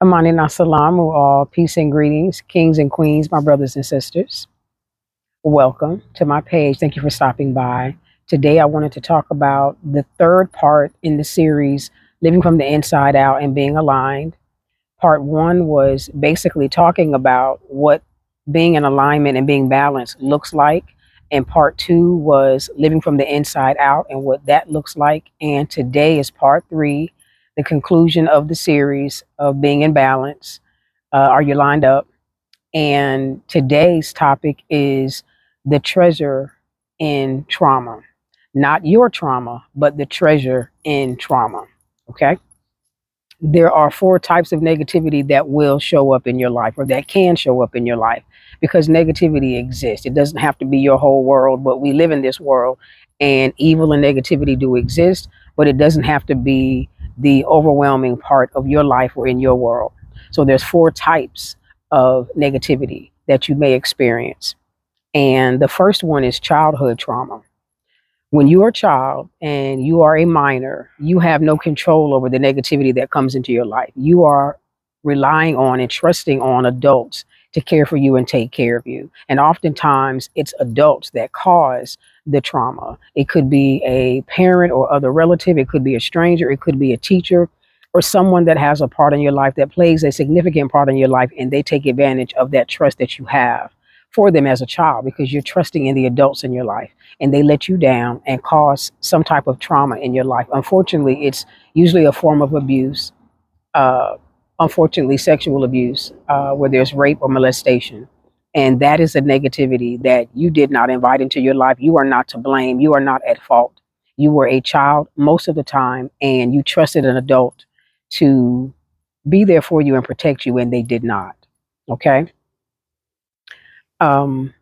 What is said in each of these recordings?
Amani and Salamu, all peace and greetings, kings and queens, my brothers and sisters. Welcome to my page. Thank you for stopping by. Today, I wanted to talk about the third part in the series, Living from the Inside Out and Being Aligned. Part one was basically talking about what being in alignment and being balanced looks like. And part two was living from the inside out and what that looks like. And today is part three, the conclusion of the series of being in balance. Are you lined up? And today's topic is the treasure in trauma. Not your trauma, but the treasure in trauma. Okay. There are four types of negativity that will show up in your life or that can show up in your life because negativity exists. It doesn't have to be your whole world, but we live in this world and evil and negativity do exist, but it doesn't have to be the overwhelming part of your life or in your world. So there's four types of negativity that you may experience. And the first one is childhood trauma. When you are a child and you are a minor, you have no control over the negativity that comes into your life. You are relying on and trusting on adults to care for you and take care of you. And oftentimes it's adults that cause the trauma. It could be a parent or other relative, it could be a stranger, it could be a teacher or someone that has a part in your life that plays a significant part in your life and they take advantage of that trust that you have for them as a child because you're trusting in the adults in your life and they let you down and cause some type of trauma in your life. Unfortunately, it's usually a form of abuse, uh, unfortunately, sexual abuse, where there's rape or molestation. And that is a negativity that you did not invite into your life. You are not to blame. You are not at fault. You were a child most of the time and you trusted an adult to be there for you and protect you, and they did not. Okay. Um,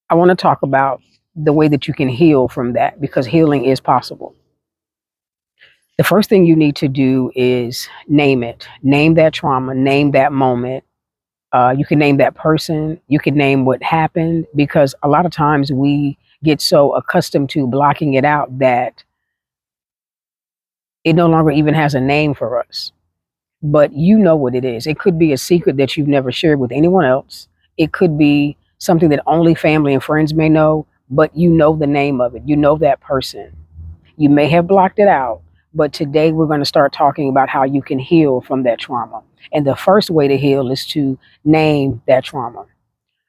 I want to talk about the way that you can heal from that because healing is possible. The first thing you need to do is name it. Name that trauma, name that moment. You can name that person, you can name what happened because a lot of times we get so accustomed to blocking it out that it no longer even has a name for us. But you know what it is. It could be a secret that you've never shared with anyone else. It could be something that only family and friends may know, but you know the name of it. You know that person. You may have blocked it out, but today we're going to start talking about how you can heal from that trauma. And the first way to heal is to name that trauma.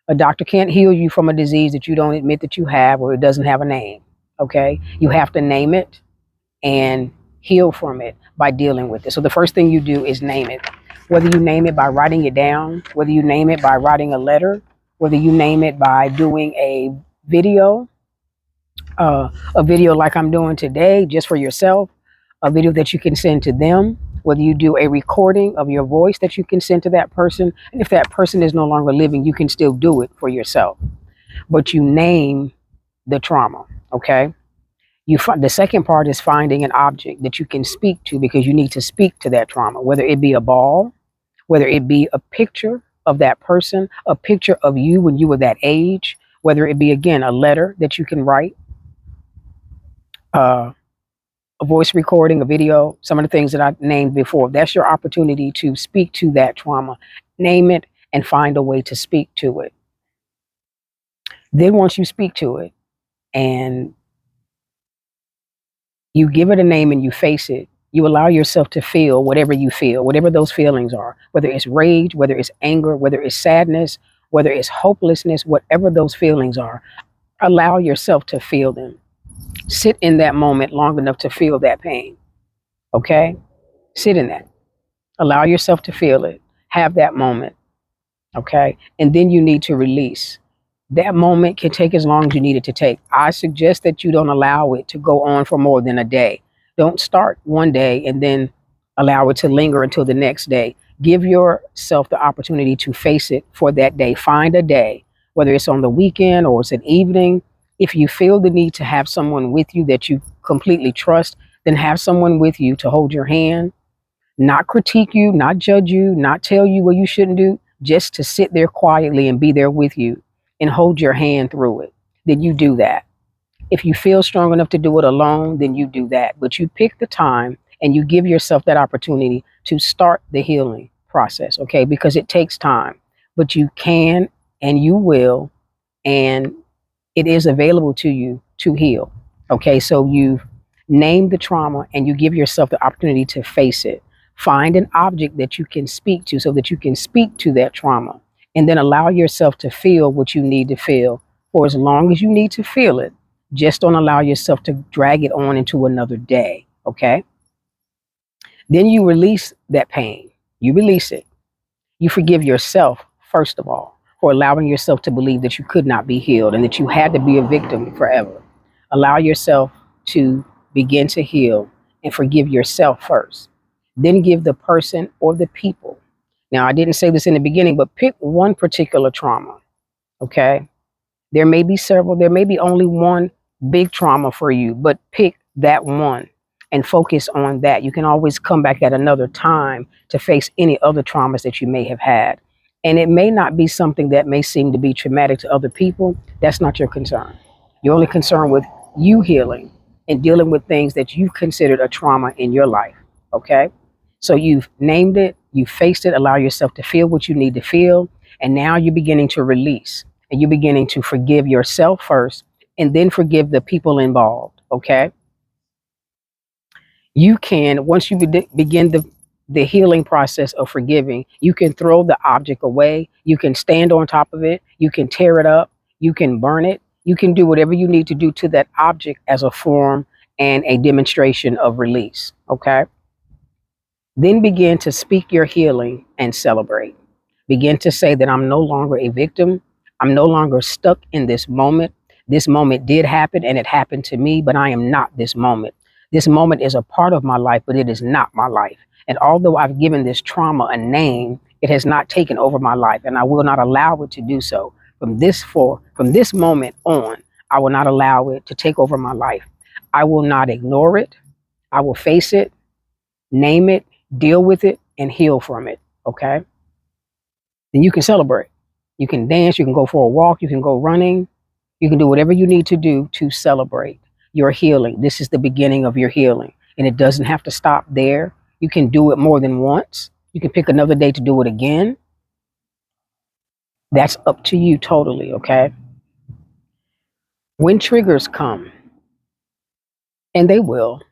A doctor can't heal you from a disease that you don't admit that you have or it doesn't have a name. Okay? You have to name it and heal from it by dealing with it. So the first thing you do is name it. Whether you name it by writing it down, whether you name it by writing a letter, whether you name it by doing video, a video like I'm doing today just for yourself, a video that you can send to them, whether you do a recording of your voice that you can send to that person. And if that person is no longer living, you can still do it for yourself. But you name the trauma, okay? The second part is finding an object that you can speak to because you need to speak to that trauma, whether it be a ball, whether it be a picture of that person, a picture of you when you were that age, whether it be, again, a letter that you can write, uh, a voice recording, a video, some of the things that I named before. That's your opportunity to speak to that trauma. Name it and find a way to speak to it. Then once you speak to it and you give it a name and you face it, you allow yourself to feel whatever you feel, whatever those feelings are, whether it's rage, whether it's anger, whether it's sadness, whether it's hopelessness, whatever those feelings are, allow yourself to feel them. Sit in that moment long enough to feel that pain. Okay? Sit in that. Allow yourself to feel it. Have that moment. Okay? And then you need to release. That moment can take as long as you need it to take. I suggest that you don't allow it to go on for more than a day. Don't start one day and then allow it to linger until the next day. Give yourself the opportunity to face it for that day. Find a day, whether it's on the weekend or it's an evening. If you feel the need to have someone with you that you completely trust, then have someone with you to hold your hand, not critique you, not judge you, not tell you what you shouldn't do, just to sit there quietly and be there with you and hold your hand through it. Then you do that. If you feel strong enough to do it alone, then you do that. But you pick the time and you give yourself that opportunity to start the healing process, okay? Because it takes time, but you can and you will, and it is available to you to heal. Okay, so you've named the trauma and you give yourself the opportunity to face it. Find an object that you can speak to so that you can speak to that trauma, and then allow yourself to feel what you need to feel for as long as you need to feel it. Just don't allow yourself to drag it on into another day. Okay, then you release that pain. You release it. You forgive yourself, first of all, for allowing yourself to believe that you could not be healed and that you had to be a victim forever. Allow yourself to begin to heal and forgive yourself first. Then give the person or the people. Now, I didn't say this in the beginning, but pick one particular trauma, okay? There may be several, there may be only one big trauma for you, but pick that one and focus on that. You can always come back at another time to face any other traumas that you may have had. And it may not be something that may seem to be traumatic to other people. That's not your concern. You're only concerned with you healing and dealing with things that you've considered a trauma in your life. Okay? So you've named it, you faced it, allow yourself to feel what you need to feel, and now you're beginning to release and you're beginning to forgive yourself first and then forgive the people involved. Okay, you can, once you begin the healing process of forgiving, you can throw the object away, you can stand on top of it, you can tear it up, you can burn it, you can do whatever you need to do to that object as a form and a demonstration of release. Okay, then begin to speak your healing and celebrate. Begin to say that I'm no longer a victim. I'm no longer stuck in this moment. This moment did happen and it happened to me, but I am not this moment. This moment is a part of my life, but it is not my life. And although I've given this trauma a name, it has not taken over my life, and I will not allow it to do so. From this moment on, I will not allow it to take over my life. I will not ignore it. I will face it, name it, deal with it, and heal from it. Okay? Then you can celebrate. You can dance, you can go for a walk, you can go running, you can do whatever you need to do to celebrate your healing. This is the beginning of your healing, and it doesn't have to stop there. You can do it more than once. You can pick another day to do it again. That's up to you totally, okay? When triggers come, and they will,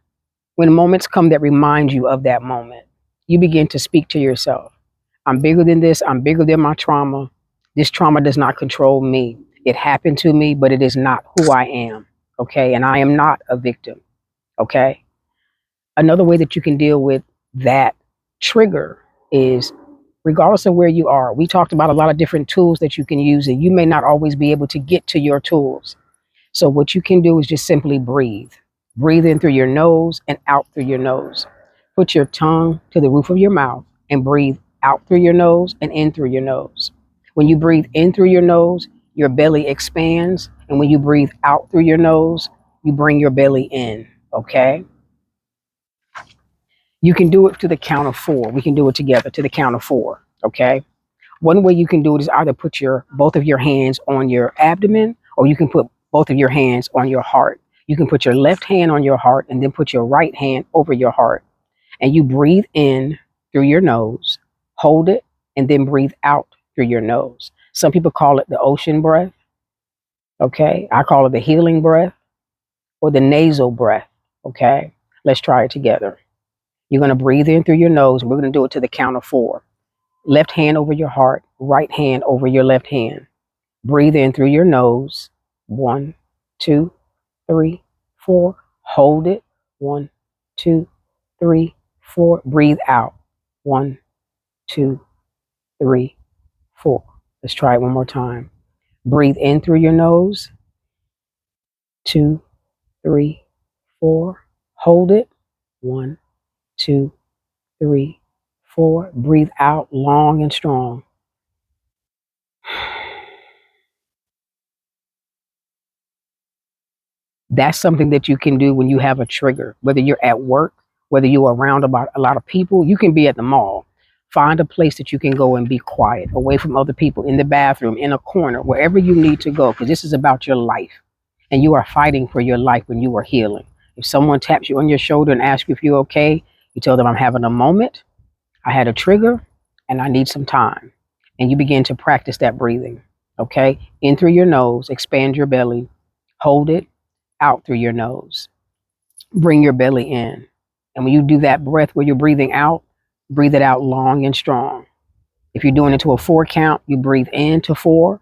when moments come that remind you of that moment, you begin to speak to yourself. I'm bigger than this. I'm bigger than my trauma. This trauma does not control me. It happened to me, but it is not who I am. Okay. And I am not a victim. Okay. Another way that you can deal with that trigger is, regardless of where you are, we talked about a lot of different tools that you can use, and you may not always be able to get to your tools. So what you can do is just simply breathe. Breathe in through your nose and out through your nose. Put your tongue to the roof of your mouth and breathe out through your nose and in through your nose. When you breathe in through your nose, your belly expands. And when you breathe out through your nose, you bring your belly in. Okay? You can do it to the count of four. We can do it together to the count of four. Okay? One way you can do it is either put both of your hands on your abdomen, or you can put both of your hands on your heart. You can put your left hand on your heart and then put your right hand over your heart. And you breathe in through your nose, hold it, and then breathe out through your nose. Some people call it the ocean breath. Okay. I call it the healing breath or the nasal breath. Okay. Let's try it together. You're going to breathe in through your nose. We're going to do it to the count of four. Left hand over your heart, right hand over your left hand. Breathe in through your nose. 1, 2, 3, 4. Hold it. 1, 2, 3, 4. Breathe out. 1, 2, 3, 4. Let's try it one more time. Breathe in through your nose. 2, 3, 4. Hold it. 1, 2, 3, 4. Breathe out long and strong. That's something that you can do when you have a trigger, whether you're at work, whether you're around about a lot of people. You can be at the mall. Find a place that you can go and be quiet, away from other people, in the bathroom, in a corner, wherever you need to go, because this is about your life. And you are fighting for your life when you are healing. If someone taps you on your shoulder and asks you if you're okay, you tell them, I'm having a moment. I had a trigger and I need some time. And you begin to practice that breathing. Okay? In through your nose, expand your belly, hold it out through your nose, bring your belly in. And when you do that breath where you're breathing out, breathe it out long and strong. If you're doing it to a 4 count, you breathe in to 4,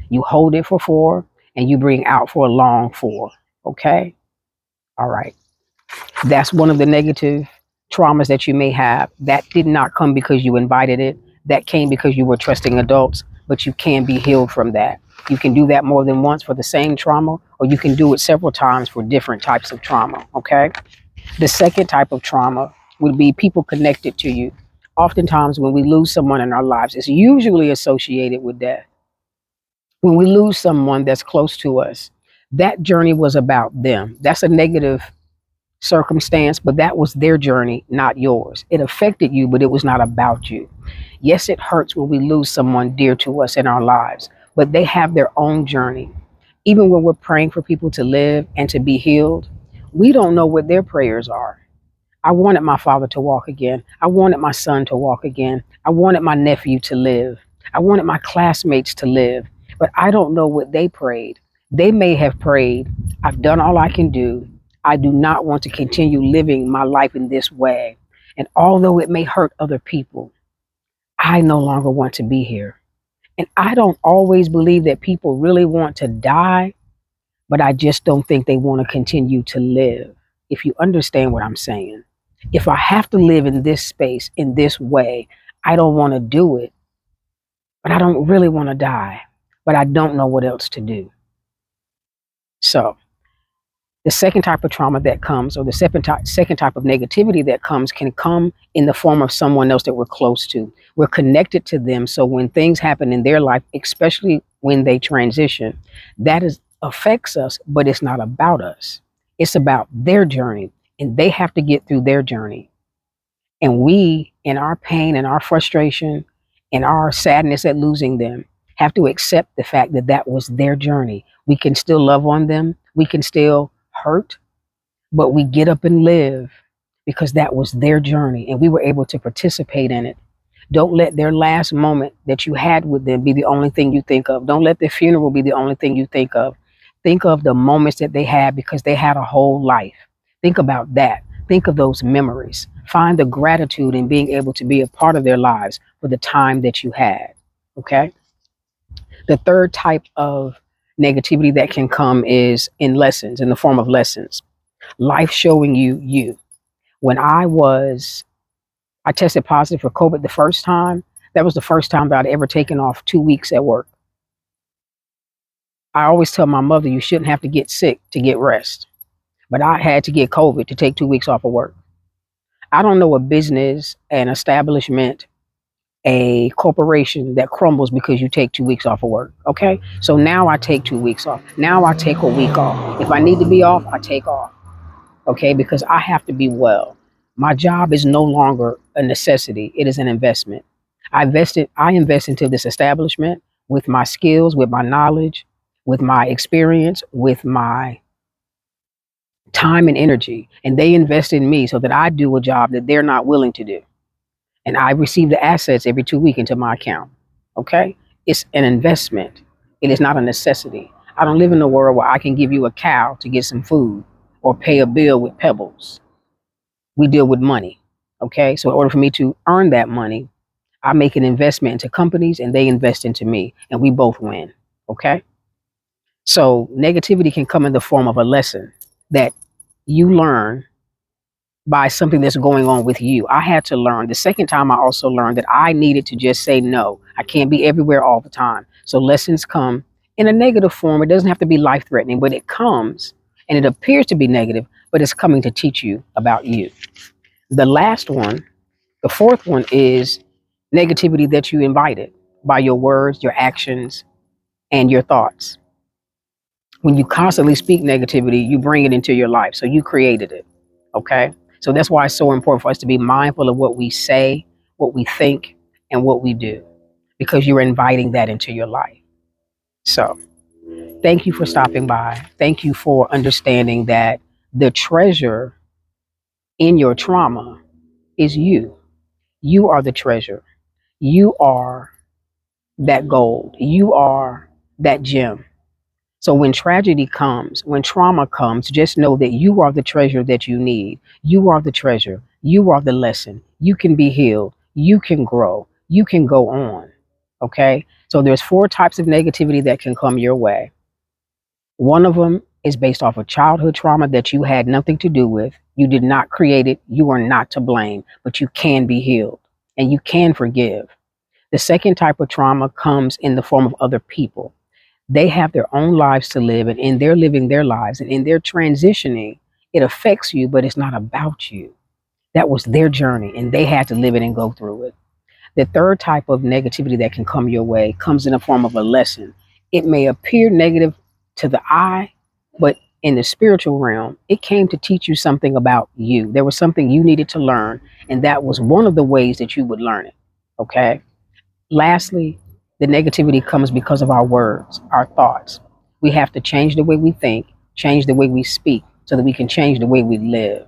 you hold it for 4, and you bring out for a long 4. Okay? All right. That's one of the negative traumas that you may have. That did not come because you invited it. That came because you were trusting adults, but you can be healed from that. You can do that more than once for the same trauma, or you can do it several times for different types of trauma. Okay? The second type of trauma would be people connected to you. Oftentimes, when we lose someone in our lives, it's usually associated with death. When we lose someone that's close to us, that journey was about them. That's a negative circumstance, but that was their journey, not yours. It affected you, but it was not about you. Yes, it hurts when we lose someone dear to us in our lives, but they have their own journey. Even when we're praying for people to live and to be healed, we don't know what their prayers are. I wanted my father to walk again. I wanted my son to walk again. I wanted my nephew to live. I wanted my classmates to live, but I don't know what they prayed. They may have prayed, I've done all I can do. I do not want to continue living my life in this way. And although it may hurt other people, I no longer want to be here. And I don't always believe that people really want to die, but I just don't think they want to continue to live. If you understand what I'm saying, if I have to live in this space, in this way, I don't want to do it, but I don't really want to die, but I don't know what else to do. So, the second type of trauma that comes, or the second type of negativity that comes, can come in the form of someone else that we're close to. We're connected to them. So when things happen in their life, especially when they transition, that is affects us, but it's not about us. It's about their journey, and they have to get through their journey. And we, in our pain and our frustration and our sadness at losing them, have to accept the fact that that was their journey. We can still love on them. We can still hurt, but we get up and live because that was their journey and we were able to participate in it. Don't let their last moment that you had with them be the only thing you think of. Don't let their funeral be the only thing you think of. Think of the moments that they had because they had a whole life. Think about that. Think of those memories. Find the gratitude in being able to be a part of their lives for the time that you had. Okay? The third type of negativity that can come is in lessons, in the form of lessons. Life showing you you. When I tested positive for COVID the first time. That was the first time that I'd ever taken off 2 weeks at work. I always tell my mother you shouldn't have to get sick to get rest. But I had to get COVID to take 2 weeks off of work. I don't know a business, an establishment, a corporation that crumbles because you take 2 weeks off of work. Okay? So now I take 2 weeks off. Now I take a week off. If I need to be off, I take off. Okay? Because I have to be well. My job is no longer a necessity. It is an investment. I invest into this establishment with my skills, with my knowledge, with my experience, with my time and energy. And they invest in me so that I do a job that they're not willing to do. And I receive the assets every 2 weeks into my account. Okay? It's an investment. It is not a necessity. I don't live in a world where I can give you a cow to get some food or pay a bill with pebbles. We deal with money. Okay? So in order for me to earn that money, I make an investment into companies and they invest into me and we both win. Okay? So negativity can come in the form of a lesson that you learn by something that's going on with you. I had to learn. The second time, I also learned that I needed to just say no. I can't be everywhere all the time. So lessons come in a negative form. It doesn't have to be life threatening, but it comes and it appears to be negative, but it's coming to teach you about you. The last one, the fourth one, is negativity that you invited by your words, your actions, and your thoughts. When you constantly speak negativity, you bring it into your life. So you created it. Okay. So that's why it's so important for us to be mindful of what we say, what we think, and what we do, because you're inviting that into your life. So thank you for stopping by. Thank you for understanding that the treasure in your trauma is you. You are the treasure. You are that gold. You are that gem. So when tragedy comes, when trauma comes, just know that you are the treasure that you need. You are the treasure. You are the lesson. You can be healed. You can grow. You can go on. Okay? So there's four types of negativity that can come your way. One of them is based off of childhood trauma that you had nothing to do with. You did not create it. You are not to blame, but you can be healed and you can forgive. The second type of trauma comes in the form of other people. They have their own lives to live, and in their living their lives and in their transitioning, it affects you, but it's not about you. That was their journey, and they had to live it and go through it. The third type of negativity that can come your way comes in the form of a lesson. It may appear negative to the eye, but in the spiritual realm, it came to teach you something about you. There was something you needed to learn, and that was one of the ways that you would learn it. Okay. Lastly, the negativity comes because of our words, our thoughts. We have to change the way we think, change the way we speak, so that we can change the way we live.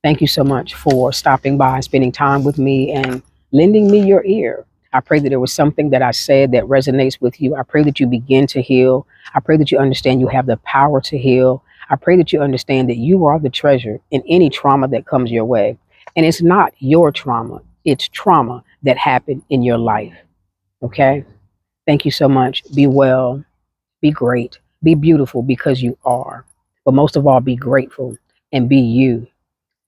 Thank you so much for stopping by, spending time with me, and lending me your ear. I pray that there was something that I said that resonates with you. I pray that you begin to heal. I pray that you understand you have the power to heal. I pray that you understand that you are the treasure in any trauma that comes your way. And it's not your trauma, it's trauma that happened in your life. Okay? Thank you so much. Be well, be great, be beautiful because you are. But most of all, be grateful and be you.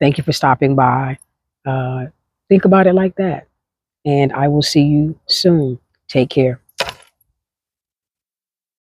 Thank you for stopping by. Uh, think about it like that. And I will see you soon. Take care.